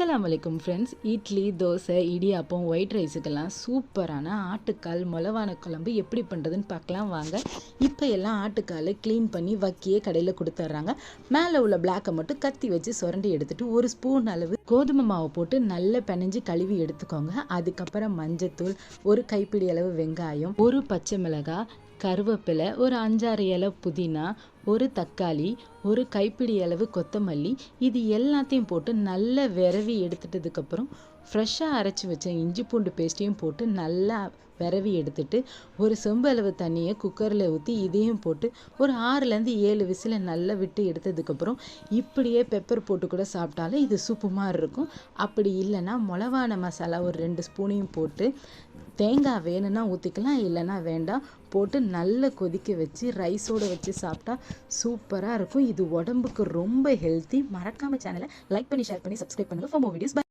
அஸ்ஸலாமு அலைக்கும் friends. Idli, dosa, idiyappam, white ரைஸுக்கெல்லாம் சூப்பரான ஆட்டுக்கால் மொளவான குழம்பு எப்படி பண்ணுறதுன்னு பார்க்கலாம் வாங்க. இப்போ எல்லாம் ஆட்டுக்காலை க்ளீன் பண்ணி வக்கியே கடையில் கொடுத்துட்றாங்க. மேலே உள்ள பிளாக்கை மட்டும் கத்தி வச்சு சுரண்டி எடுத்துகிட்டு ஒரு ஸ்பூன் அளவு கோதுமை மாவு போட்டு நல்லா பிணைஞ்சு கழுவி எடுத்துக்கோங்க. அதுக்கப்புறம் மஞ்சத்தூள், ஒரு கைப்பிடி அளவு வெங்காயம், ஒரு பச்சை மிளகாய், கருவேப்பிலை, ஒரு 5-6 இலை புதினா, ஒரு தக்காளி, ஒரு கைப்பிடி அளவு கொத்தமல்லி, இது எல்லாத்தையும் போட்டு நல்லா விரவி எடுத்துட்டதுக்கப்புறம் ஃப்ரெஷ்ஷாக அரைச்சி வச்ச இஞ்சி பூண்டு பேஸ்ட்டையும் போட்டு நல்லா விரவி எடுத்துட்டு ஒரு செம்பு அளவு தண்ணியை குக்கரில் ஊற்றி இதையும் போட்டு ஒரு 6லேருந்து 7 விசிலை நல்லா விட்டு எடுத்ததுக்கப்புறம் இப்படியே பெப்பர் போட்டு கூட சாப்பிட்டாலும் இது சூப்பு மாதிரி இருக்கும். அப்படி இல்லைன்னா மொளவான மசாலா ஒரு 2 ஸ்பூனையும் போட்டு தேங்காய் வேணும்னா ஊற்றிக்கலாம், இல்லைன்னா வேண்டாம், போட்டு நல்லா கொதிக்க வச்சு ரைஸோடு வச்சு சாப்பிட்டா சூப்பராக இருக்கும். இது உடம்புக்கு ரொம்ப ஹெல்த்தி. மறக்காமல் சேனலை லைக் பண்ணி ஷேர் பண்ணி சப்ஸ்கிரைப் பண்ணுங்கள் ஃபார் மோர் வீடியோஸ்.